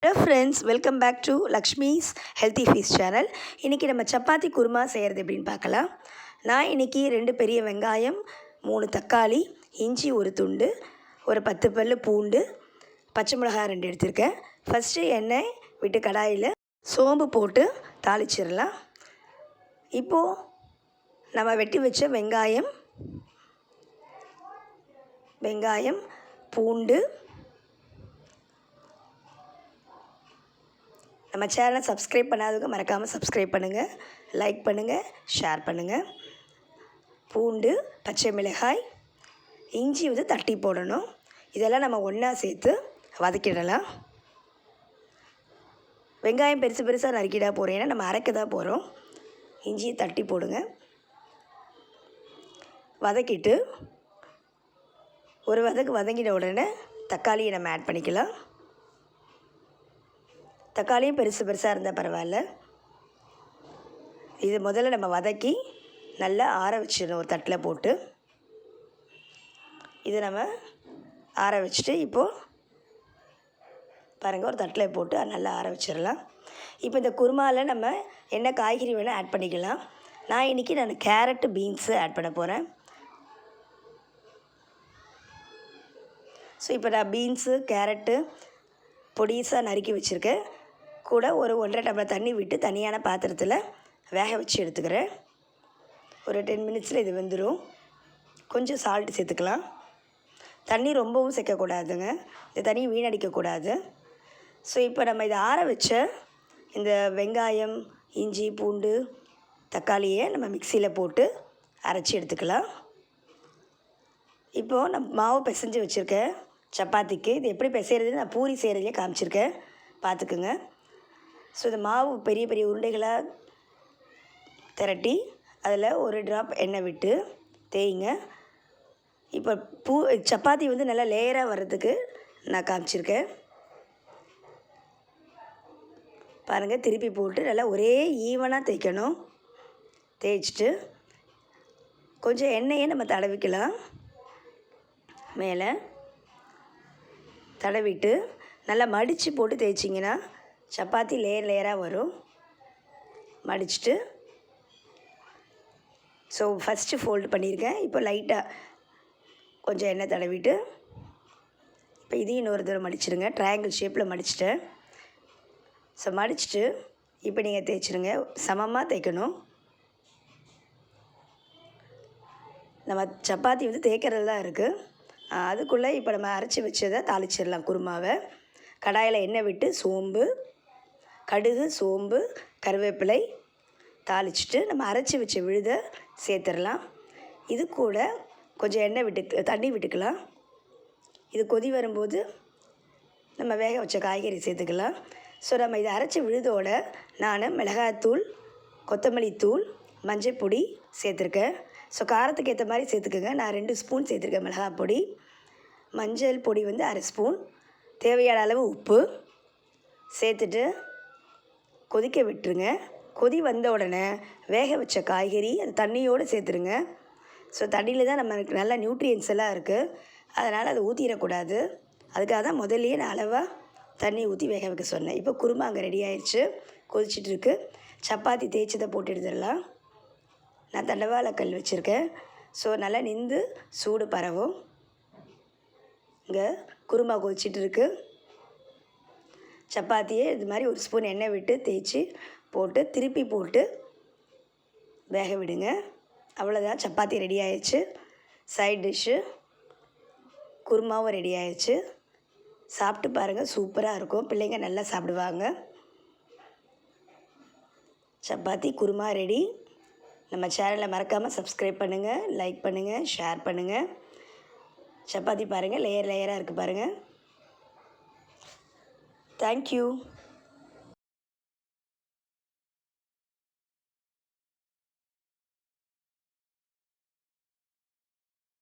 Hello friends, welcome back to Lakshmi's Healthy Feast channel. இன்றைக்கி நம்ம சப்பாத்தி குருமா செய்கிறது எப்படின்னு பார்க்கலாம். நான் இன்றைக்கி 2 பெரிய வெங்காயம், 3 தக்காளி, இஞ்சி ஒரு துண்டு, ஒரு 10 பல்லு பூண்டு, பச்சை மிளகாய் 2 எடுத்திருக்கேன். ஃபஸ்ட்டு எண்ணெய் விட்டு கடாயில் சோம்பு போட்டு தாளிச்சிடலாம். இப்போது நம்ம வெட்டி வச்ச வெங்காயம், பூண்டு, நம்ம சேனலை சப்ஸ்கிரைப் பண்ணாதவங்க மறக்காமல் சப்ஸ்கிரைப் பண்ணுங்கள், லைக் பண்ணுங்கள், ஷேர் பண்ணுங்கள். பூண்டு, பச்சை மிளகாய், இஞ்சி தட்டி போடணும். இதெல்லாம் நம்ம ஒன்றா சேர்த்து வதக்கிடலாம். வெங்காயம் பெருசாக நறுக்கிடா போகிறோம், ஏன்னா நம்ம அரைக்க தான் போகிறோம். இஞ்சியை தட்டி போடுங்க. வதக்கிட்டு ஒரு வதங்கின உடனே தக்காளியை நம்ம ஆட் பண்ணிக்கலாம். தக்காளியும் பெருசாக இருந்தால் பரவாயில்ல. இது முதல்ல நம்ம வதக்கி நல்லா ஆற வச்சிடணும். ஒரு தட்டில் போட்டு இது நம்ம ஆற வச்சுட்டு இப்போது பாருங்கள், ஒரு தட்டில் போட்டு நல்லா ஆற வச்சிடலாம். இப்போ இந்த குருமாவில் நம்ம என்ன காய்கறி வேணால் ஆட் பண்ணிக்கலாம். நான் இன்றைக்கி கேரட்டு, பீன்ஸு ஆட் பண்ண போகிறேன். ஸோ இப்போ நான் பீன்ஸு, கேரட்டு பொடிசாக நறுக்கி வச்சுருக்கேன். கூட ஒரு 1.5 டம்ளர் தண்ணி விட்டு தனியான பாத்திரத்தில் வேக வச்சு எடுத்துக்கிறேன். ஒரு 10 மினிட்ஸில் இது வெந்துடும். கொஞ்சம் சால்ட்டு சேர்த்துக்கலாம். தண்ணி ரொம்பவும் சேர்க்கக்கூடாதுங்க, இந்த தண்ணி வீணடிக்கக்கூடாது. ஸோ இப்போ நம்ம இதை ஆற வச்ச இந்த வெங்காயம், இஞ்சி, பூண்டு, தக்காளியை நம்ம மிக்சியில் போட்டு அரைச்சி எடுத்துக்கலாம். இப்போது நான் மாவு பிசைஞ்சு வச்சுருக்கேன் சப்பாத்திக்கு. இது எப்படி பிசைகிறது நான் பூரி செய்கிறதுலேயே காமிச்சிருக்கேன், பார்த்துக்குங்க. ஸோ இந்த மாவு பெரிய பெரிய உருண்டைகளாக திரட்டி அதில் ஒரு ட்ராப் எண்ணெய் விட்டு தேய்ங்க. இப்போ சப்பாத்தி நல்லா லேயராக வர்றதுக்கு நான் காமிச்சிருக்கேன். பாருங்கள், திருப்பி போட்டு நல்லா ஒரே ஈவனாக தேய்க்கணும். தேய்ச்சிட்டு கொஞ்சம் எண்ணெயை நம்ம தடவிக்கலாம். மேலே தடவிட்டு நல்லா மடித்து போட்டு தேய்ச்சிங்கன்னா சப்பாத்தி லேயராக வரும். மடிச்சுட்டு ஸோ ஃபஸ்ட்டு ஃபோல்டு பண்ணியிருக்கேன். இப்போ லைட்டாக கொஞ்சம் எண்ணெய் தடவிட்டு இப்போ இதையும் இன்னொரு தடவை மடிச்சிடுங்க. ட்ரையாங்கிள் ஷேப்பில் மடிச்சிட்டேன். ஸோ மடிச்சுட்டு இப்போ நீங்கள் தேய்ச்சிடுங்க. சமமாக தேய்க்கணும். நம்ம சப்பாத்தி தேய்க்கிறது தான் இருக்குது. அதுக்குள்ளே இப்போ நம்ம அரைச்சி வச்சதை தாளிச்சிடலாம். குருமாவை கடாயில் எண்ணெய் விட்டு கடுகு, சோம்பு, கருவேப்பிலை தாளிச்சிட்டு நம்ம அரைச்சி வச்ச விழுதை சேர்த்துடலாம். இது கூட கொஞ்சம் தண்ணி விட்டுக்கலாம். இது கொதி வரும்போது நம்ம வேக வச்ச காய்கறி சேர்த்துக்கலாம். ஸோ நம்ம இதை அரைச்சி விழுதோட நான் மிளகாய்த்தூள், கொத்தமல்லி தூள், மஞ்சள் பொடி சேர்த்துருக்கேன். ஸோ காரத்துக்கு ஏற்ற மாதிரி சேர்த்துக்கோங்க. நான் 2 ஸ்பூன் சேர்த்துருக்கேன் மிளகாய் பொடி. மஞ்சள் பொடி 1/2 ஸ்பூன், தேவையான அளவு உப்பு சேர்த்துட்டு கொதிக்க விட்டுருங்க. கொதி வந்த உடனே வேக வச்ச காய்கறி அது தண்ணியோடு சேர்த்துருங்க. ஸோ தண்ணியில் தான் நம்மளுக்கு நல்ல நியூட்ரியன்ஸ் எல்லாம் இருக்குது, அதனால் அதை ஊற்றிடக்கூடாது. அதுக்காக தான் முதல்லையே நான் அளவாக தண்ணி ஊற்றி வேக வைக்க சொன்னேன். இப்போ குருமா அங்கே ரெடி ஆயிடுச்சு, கொதிச்சிட்ருக்கு. சப்பாத்தி தேய்ச்சதை போட்டு எடுத்துடலாம். நான் தண்டவாள கல் வச்சுருக்கேன். ஸோ நல்லா நின்று சூடு பரவும். இங்கே குருமா கொதிச்சிட்ருக்கு. சப்பாத்தியை இது மாதிரி ஒரு ஸ்பூன் எண்ணெய் விட்டு தேய்ச்சி போட்டு திருப்பி போட்டு வேக விடுங்க. அவ்வளோதான், சப்பாத்தி ரெடி ஆயிடுச்சு. சைட் டிஷ்ஷு குருமாவும் ரெடி ஆயிடுச்சு. சாப்பிட்டு பாருங்கள், சூப்பராக இருக்கும். பிள்ளைங்க நல்லா சாப்பிடுவாங்க. சப்பாத்தி குருமா ரெடி. நம்ம சேனலை மறக்காமல் சப்ஸ்கிரைப் பண்ணுங்கள், லைக் பண்ணுங்கள், ஷேர் பண்ணுங்கள். சப்பாத்தி பாருங்கள், லேயராக இருக்குது பாருங்கள். Thank you.